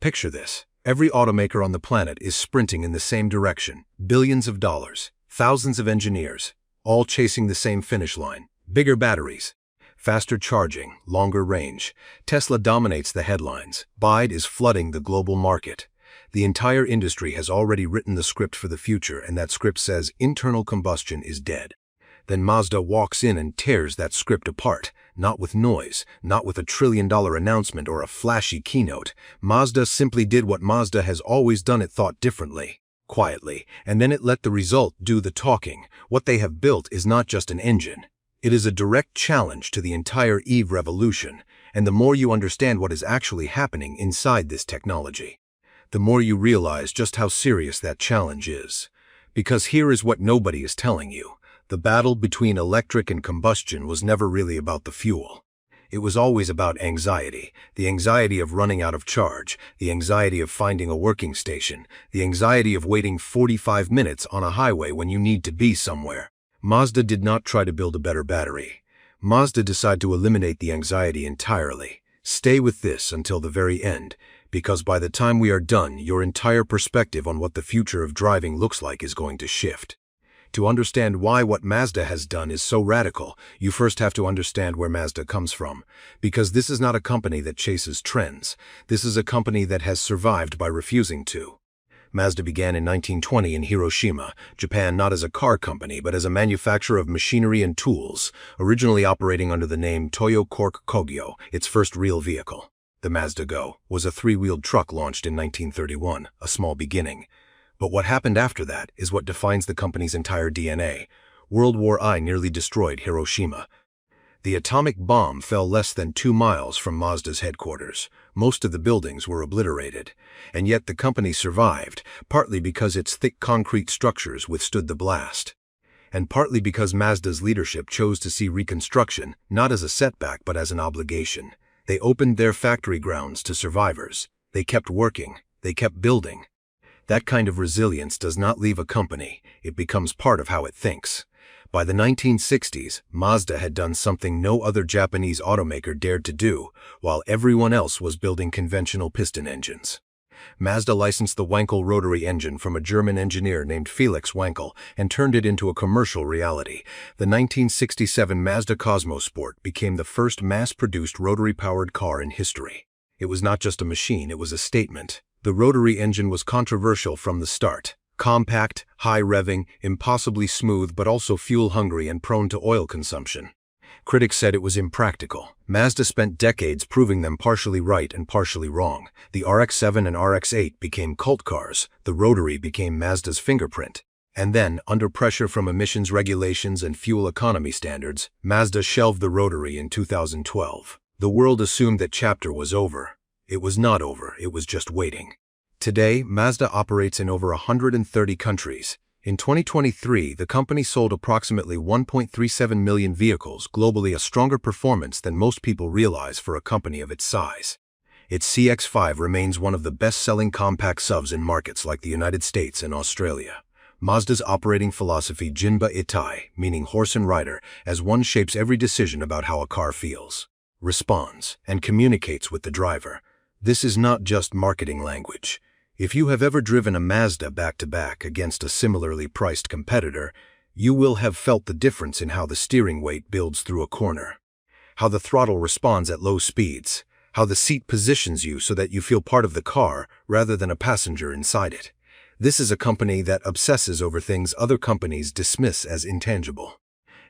Picture this. Every automaker on the planet is sprinting in the same direction. Billions of dollars, thousands of engineers, all chasing the same finish line. Bigger batteries, faster charging, longer range. Tesla dominates the headlines. BYD is flooding the global market. The entire industry has already written the script for the future, and that script says internal combustion is dead. Then Mazda walks in and tears that script apart. Not with noise, not with a trillion-dollar announcement or a flashy keynote. Mazda simply did what Mazda has always done. It thought differently, quietly, and then it let the result do the talking. What they have built is not just an engine. It is a direct challenge to the entire EV revolution, and the more you understand what is actually happening inside this technology, the more you realize just how serious that challenge is. Because here is what nobody is telling you. The battle between electric and combustion was never really about the fuel. It was always about anxiety. The anxiety of running out of charge, the anxiety of finding a working station, the anxiety of waiting 45 minutes on a highway when you need to be somewhere. Mazda did not try to build a better battery. Mazda decided to eliminate the anxiety entirely. Stay with this until the very end, because by the time we are done, your entire perspective on what the future of driving looks like is going to shift. To understand why what Mazda has done is so radical, you first have to understand where Mazda comes from. Because this is not a company that chases trends. This is a company that has survived by refusing to. Mazda began in 1920 in Hiroshima, Japan, not as a car company, but as a manufacturer of machinery and tools, originally operating under the name Toyo Cork Kogyo, its first real vehicle. The Mazda Go was a three-wheeled truck launched in 1931, a small beginning. But what happened after that is what defines the company's entire DNA. World War I nearly destroyed Hiroshima. The atomic bomb fell less than 2 miles from Mazda's headquarters. Most of the buildings were obliterated. And yet the company survived, partly because its thick concrete structures withstood the blast. And partly because Mazda's leadership chose to see reconstruction not as a setback but as an obligation. They opened their factory grounds to survivors. They kept working. They kept building. That kind of resilience does not leave a company. It becomes part of how it thinks. By the 1960s, Mazda had done something no other Japanese automaker dared to do, while everyone else was building conventional piston engines. Mazda licensed the Wankel rotary engine from a German engineer named Felix Wankel and turned it into a commercial reality. The 1967 Mazda Cosmosport became the first mass-produced rotary-powered car in history. It was not just a machine, it was a statement. The rotary engine was controversial from the start. Compact, high-revving, impossibly smooth but also fuel-hungry and prone to oil consumption. Critics said it was impractical. Mazda spent decades proving them partially right and partially wrong. The RX-7 and RX-8 became cult cars. The rotary became Mazda's fingerprint. And then, under pressure from emissions regulations and fuel economy standards, Mazda shelved the rotary in 2012. The world assumed that chapter was over. It was not over, it was just waiting. Today, Mazda operates in over 130 countries. In 2023, the company sold approximately 1.37 million vehicles globally, a stronger performance than most people realize for a company of its size. Its CX-5 remains one of the best-selling compact SUVs in markets like the United States and Australia. Mazda's operating philosophy, Jinba Itai, meaning horse and rider, as one shapes every decision about how a car feels, responds, and communicates with the driver. This is not just marketing language. If you have ever driven a Mazda back-to-back against a similarly priced competitor, you will have felt the difference in how the steering weight builds through a corner, how the throttle responds at low speeds, how the seat positions you so that you feel part of the car rather than a passenger inside it. This is a company that obsesses over things other companies dismiss as intangible.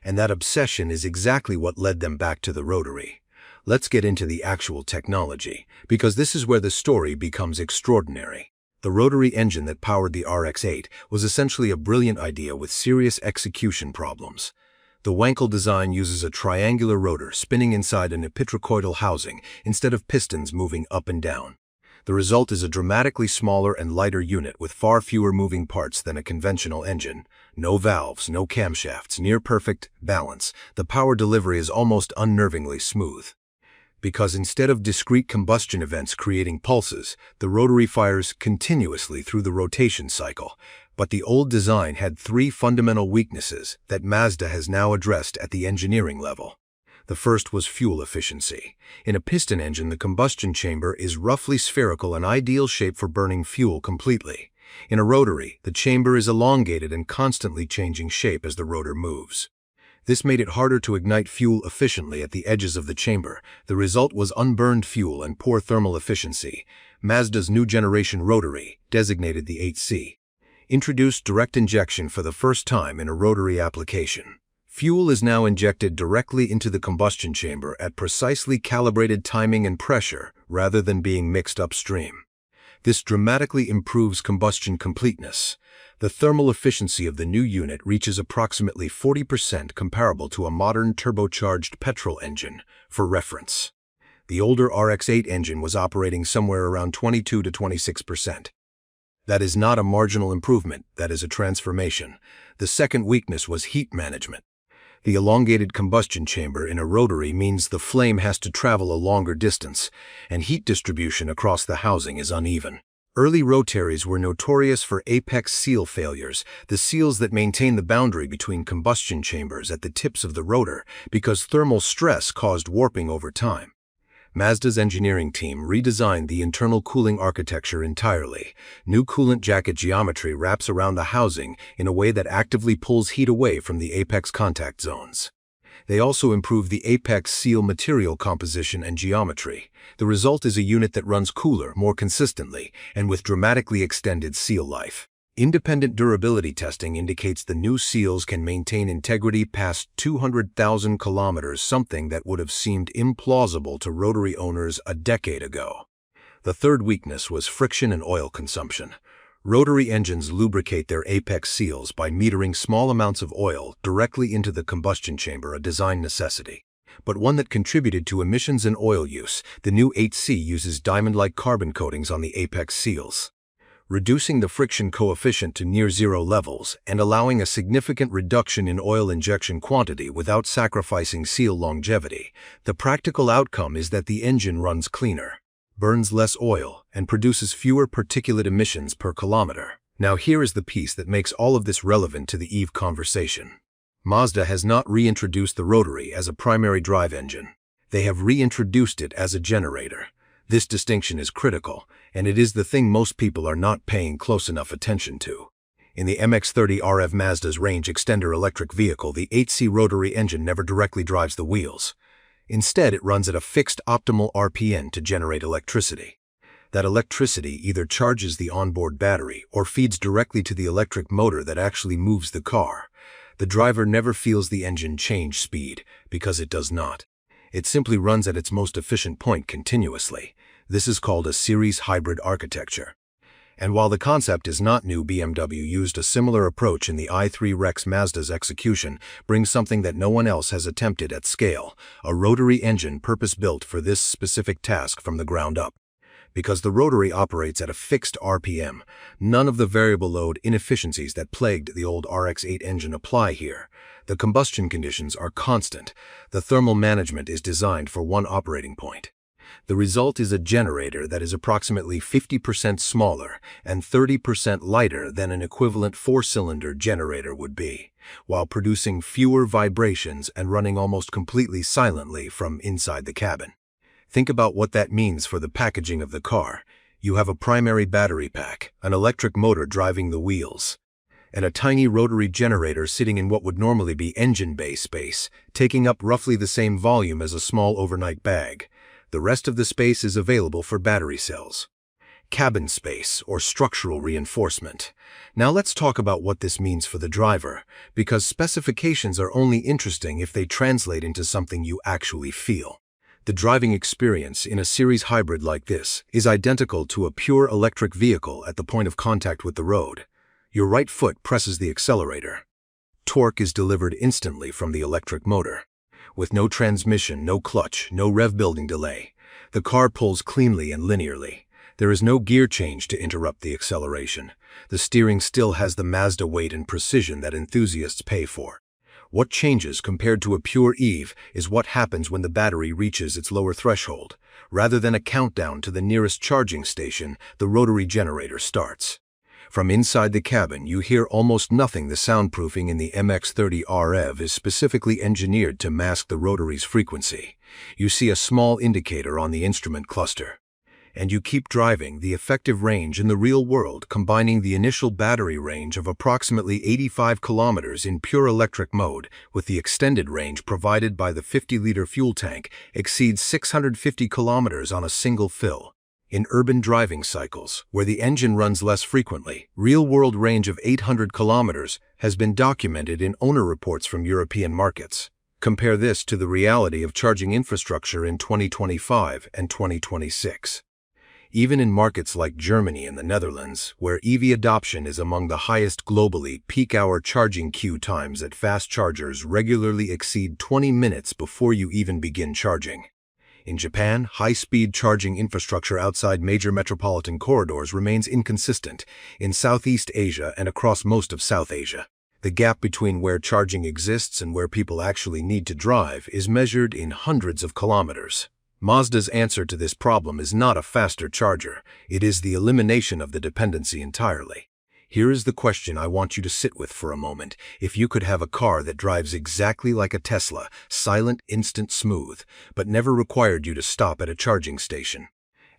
And that obsession is exactly what led them back to the rotary. Let's get into the actual technology, because this is where the story becomes extraordinary. The rotary engine that powered the RX-8 was essentially a brilliant idea with serious execution problems. The Wankel design uses a triangular rotor spinning inside an epitrochoidal housing instead of pistons moving up and down. The result is a dramatically smaller and lighter unit with far fewer moving parts than a conventional engine. No valves, no camshafts, near-perfect balance. The power delivery is almost unnervingly smooth. Because instead of discrete combustion events creating pulses, the rotary fires continuously through the rotation cycle. But the old design had 3 fundamental weaknesses that Mazda has now addressed at the engineering level. The first was fuel efficiency. In a piston engine, the combustion chamber is roughly spherical, an ideal shape for burning fuel completely. In a rotary, the chamber is elongated and constantly changing shape as the rotor moves. This made it harder to ignite fuel efficiently at the edges of the chamber. The result was unburned fuel and poor thermal efficiency. Mazda's new generation Rotary, designated the 8C, introduced direct injection for the first time in a rotary application. Fuel is now injected directly into the combustion chamber at precisely calibrated timing and pressure rather than being mixed upstream. This dramatically improves combustion completeness. The thermal efficiency of the new unit reaches approximately 40%, comparable to a modern turbocharged petrol engine. For reference, the older RX-8 engine was operating somewhere around 22 to 26%. That is not a marginal improvement, that is a transformation. The second weakness was heat management. The elongated combustion chamber in a rotary means the flame has to travel a longer distance, and heat distribution across the housing is uneven. Early rotaries were notorious for apex seal failures, the seals that maintain the boundary between combustion chambers at the tips of the rotor, because thermal stress caused warping over time. Mazda's engineering team redesigned the internal cooling architecture entirely. New coolant jacket geometry wraps around the housing in a way that actively pulls heat away from the apex contact zones. They also improve the apex seal material composition and geometry. The result is a unit that runs cooler, more consistently, and with dramatically extended seal life. Independent durability testing indicates the new seals can maintain integrity past 200,000 kilometers, something that would have seemed implausible to rotary owners a decade ago. The third weakness was friction and oil consumption. Rotary engines lubricate their apex seals by metering small amounts of oil directly into the combustion chamber, a design necessity, but one that contributed to emissions and oil use. The new 8C uses diamond-like carbon coatings on the apex seals, reducing the friction coefficient to near zero levels and allowing a significant reduction in oil injection quantity without sacrificing seal longevity. The practical outcome is that the engine runs cleaner, burns less oil, and produces fewer particulate emissions per kilometer. Now here is the piece that makes all of this relevant to the EV conversation. Mazda has not reintroduced the Rotary as a primary drive engine. They have reintroduced it as a generator. This distinction is critical, and it is the thing most people are not paying close enough attention to. In the MX-30 RF, Mazda's range extender electric vehicle, the 8C rotary engine never directly drives the wheels. Instead, it runs at a fixed optimal RPM to generate electricity. That electricity either charges the onboard battery or feeds directly to the electric motor that actually moves the car. The driver never feels the engine change speed, because it does not. It simply runs at its most efficient point continuously. This is called a series hybrid architecture. And while the concept is not new, BMW used a similar approach in the i3 Rex. Mazda's execution brings something that no one else has attempted at scale, a rotary engine purpose-built for this specific task from the ground up. Because the rotary operates at a fixed RPM, none of the variable load inefficiencies that plagued the old RX-8 engine apply here. The combustion conditions are constant. The thermal management is designed for one operating point. The result is a generator that is approximately 50% smaller and 30% lighter than an equivalent four-cylinder generator would be, while producing fewer vibrations and running almost completely silently from inside the cabin. Think about what that means for the packaging of the car. You have a primary battery pack, an electric motor driving the wheels, and a tiny rotary generator sitting in what would normally be engine bay space, taking up roughly the same volume as a small overnight bag. The rest of the space is available for battery cells. Cabin space, or structural reinforcement. Now let's talk about what this means for the driver, because specifications are only interesting if they translate into something you actually feel. The driving experience in a series hybrid like this is identical to a pure electric vehicle at the point of contact with the road. Your right foot presses the accelerator. Torque is delivered instantly from the electric motor. With no transmission, no clutch, no rev building delay, the car pulls cleanly and linearly. There is no gear change to interrupt the acceleration. The steering still has the Mazda weight and precision that enthusiasts pay for. What changes compared to a pure EV is what happens when the battery reaches its lower threshold. Rather than a countdown to the nearest charging station, the rotary generator starts. From inside the cabin, you hear almost nothing. The soundproofing in the MX-30 REV is specifically engineered to mask the Rotary's frequency. You see a small indicator on the instrument cluster. And you keep driving. The effective range in the real world, combining the initial battery range of approximately 85 kilometers in pure electric mode with the extended range provided by the 50-liter fuel tank, exceeds 650 kilometers on a single fill. In urban driving cycles, where the engine runs less frequently, real-world range of 800 kilometers has been documented in owner reports from European markets. Compare this to the reality of charging infrastructure in 2025 and 2026. Even in markets like Germany and the Netherlands, where EV adoption is among the highest globally, peak-hour charging queue times at fast chargers regularly exceed 20 minutes before you even begin charging. In Japan, high-speed charging infrastructure outside major metropolitan corridors remains inconsistent. In Southeast Asia and across most of South Asia, the gap between where charging exists and where people actually need to drive is measured in hundreds of kilometers. Mazda's answer to this problem is not a faster charger, it is the elimination of the dependency entirely. Here is the question I want you to sit with for a moment. If you could have a car that drives exactly like a Tesla, silent, instant, smooth, but never required you to stop at a charging station,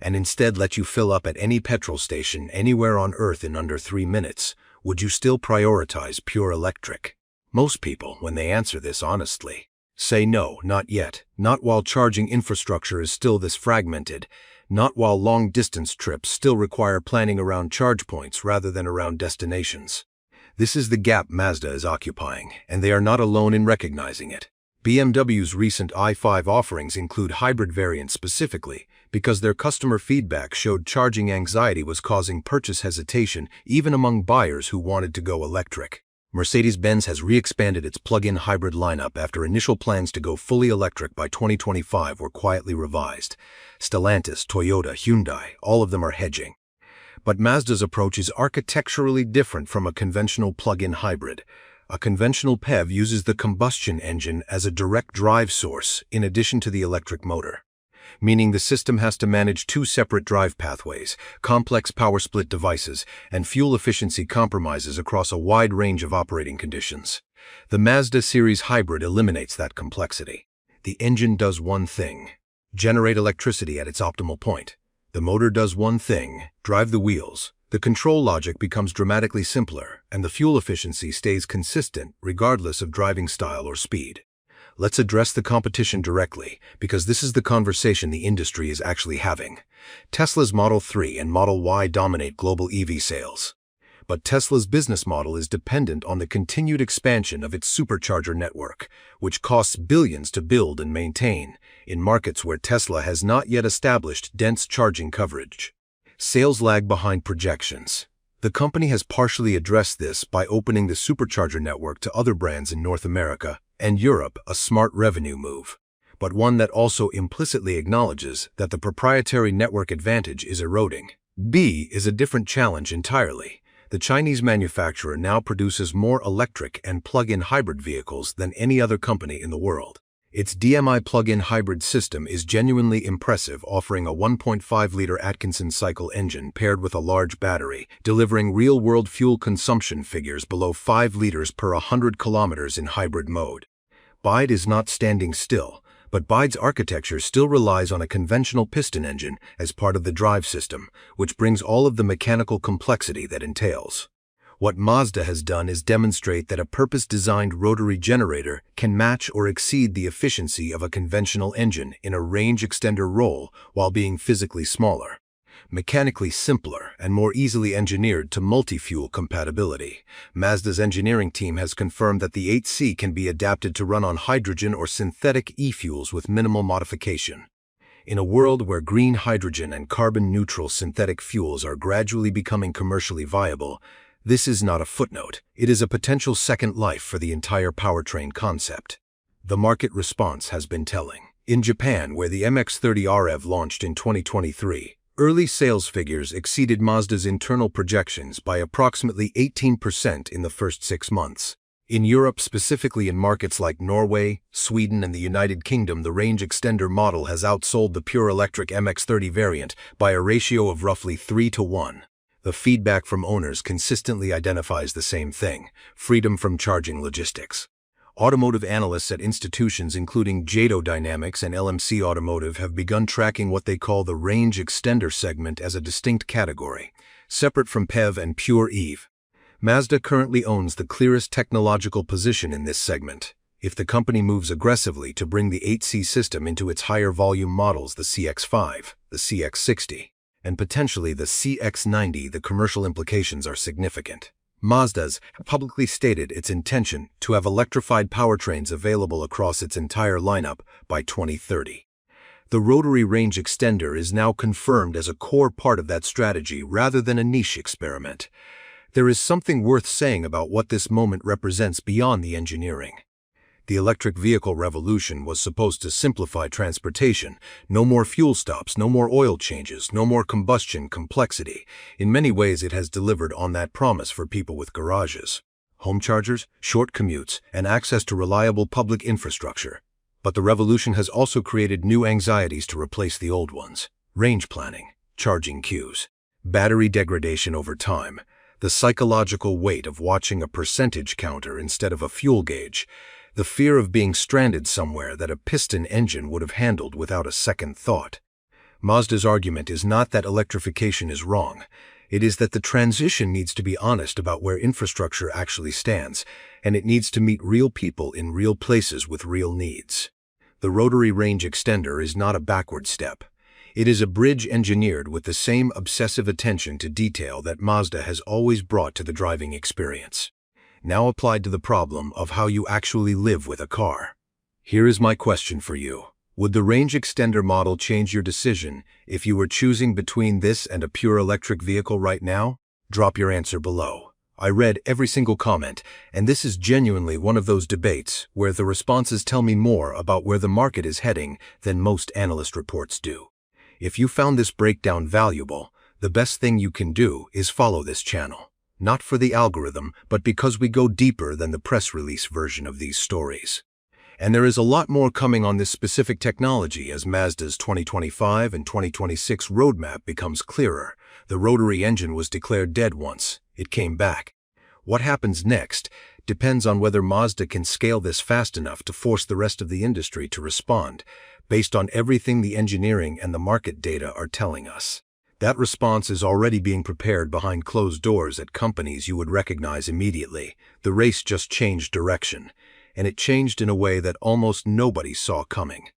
and instead let you fill up at any petrol station anywhere on Earth in under 3 minutes, would you still prioritize pure electric? Most people, when they answer this honestly, say no, not yet, not while charging infrastructure is still this fragmented, not while long-distance trips still require planning around charge points rather than around destinations. This is the gap Mazda is occupying, and they are not alone in recognizing it. BMW's recent i5 offerings include hybrid variants specifically because their customer feedback showed charging anxiety was causing purchase hesitation even among buyers who wanted to go electric. Mercedes-Benz has re-expanded its plug-in hybrid lineup after initial plans to go fully electric by 2025 were quietly revised. Stellantis, Toyota, Hyundai, all of them are hedging. But Mazda's approach is architecturally different from a conventional plug-in hybrid. A conventional PHEV uses the combustion engine as a direct drive source in addition to the electric motor, meaning the system has to manage 2 separate drive pathways, complex power split devices, and fuel efficiency compromises across a wide range of operating conditions. The Mazda series hybrid eliminates that complexity. The engine does one thing: generate electricity at its optimal point. The motor does one thing: drive the wheels. The control logic becomes dramatically simpler, and the fuel efficiency stays consistent regardless of driving style or speed. Let's address the competition directly, because this is the conversation the industry is actually having. Tesla's Model 3 and Model Y dominate global EV sales. But Tesla's business model is dependent on the continued expansion of its supercharger network, which costs billions to build and maintain, in markets where Tesla has not yet established dense charging coverage. Sales lag behind projections. The company has partially addressed this by opening the supercharger network to other brands in North America and Europe, a smart revenue move, but one that also implicitly acknowledges that the proprietary network advantage is eroding. B is a different challenge entirely. The Chinese manufacturer now produces more electric and plug-in hybrid vehicles than any other company in the world. Its DMI plug-in hybrid system is genuinely impressive, offering a 1.5-liter Atkinson cycle engine paired with a large battery, delivering real-world fuel consumption figures below 5 liters per 100 kilometers in hybrid mode. BYD is not standing still, but BYD's architecture still relies on a conventional piston engine as part of the drive system, which brings all of the mechanical complexity that entails. What Mazda has done is demonstrate that a purpose-designed rotary generator can match or exceed the efficiency of a conventional engine in a range extender role while being physically smaller, mechanically simpler, and more easily engineered to multi-fuel compatibility. Mazda's engineering team has confirmed that the 8C can be adapted to run on hydrogen or synthetic e-fuels with minimal modification. In a world where green hydrogen and carbon-neutral synthetic fuels are gradually becoming commercially viable, this is not a footnote. It is a potential second life for the entire powertrain concept. The market response has been telling. In Japan, where the MX-30 REV launched in 2023, early sales figures exceeded Mazda's internal projections by approximately 18% in the first 6 months. In Europe, specifically in markets like Norway, Sweden, and the United Kingdom, the range extender model has outsold the pure electric MX-30 variant by a ratio of roughly 3 to 1. The feedback from owners consistently identifies the same thing: freedom from charging logistics. Automotive analysts at institutions including JATO Dynamics and LMC Automotive have begun tracking what they call the range extender segment as a distinct category, separate from PHEV and pure EV. Mazda currently owns the clearest technological position in this segment. If the company moves aggressively to bring the 8C system into its higher volume models, the CX-5, the CX-60, and potentially the CX-90, the commercial implications are significant. Mazda's publicly stated its intention to have electrified powertrains available across its entire lineup by 2030. The Rotary range extender is now confirmed as a core part of that strategy rather than a niche experiment. There is something worth saying about what this moment represents beyond the engineering. The electric vehicle revolution was supposed to simplify transportation. No more fuel stops, no more oil changes, no more combustion complexity. In many ways, it has delivered on that promise for people with garages, home chargers, short commutes, and access to reliable public infrastructure. But the revolution has also created new anxieties to replace the old ones: range planning, charging queues, battery degradation over time, the psychological weight of watching a percentage counter instead of a fuel gauge, the fear of being stranded somewhere that a piston engine would have handled without a second thought. Mazda's argument is not that electrification is wrong. It is that the transition needs to be honest about where infrastructure actually stands, and it needs to meet real people in real places with real needs. The Rotary range extender is not a backward step. It is a bridge engineered with the same obsessive attention to detail that Mazda has always brought to the driving experience, now applied to the problem of how you actually live with a car. Here is my question for you. Would the range extender model change your decision if you were choosing between this and a pure electric vehicle right now? Drop your answer below. I read every single comment, and this is genuinely one of those debates where the responses tell me more about where the market is heading than most analyst reports do. If you found this breakdown valuable, the best thing you can do is follow this channel. Not for the algorithm, but because we go deeper than the press release version of these stories. And there is a lot more coming on this specific technology as Mazda's 2025 and 2026 roadmap becomes clearer. The Rotary engine was declared dead once. It came back. What happens next depends on whether Mazda can scale this fast enough to force the rest of the industry to respond, based on everything the engineering and the market data are telling us. That response is already being prepared behind closed doors at companies you would recognize immediately. The race just changed direction, and it changed in a way that almost nobody saw coming.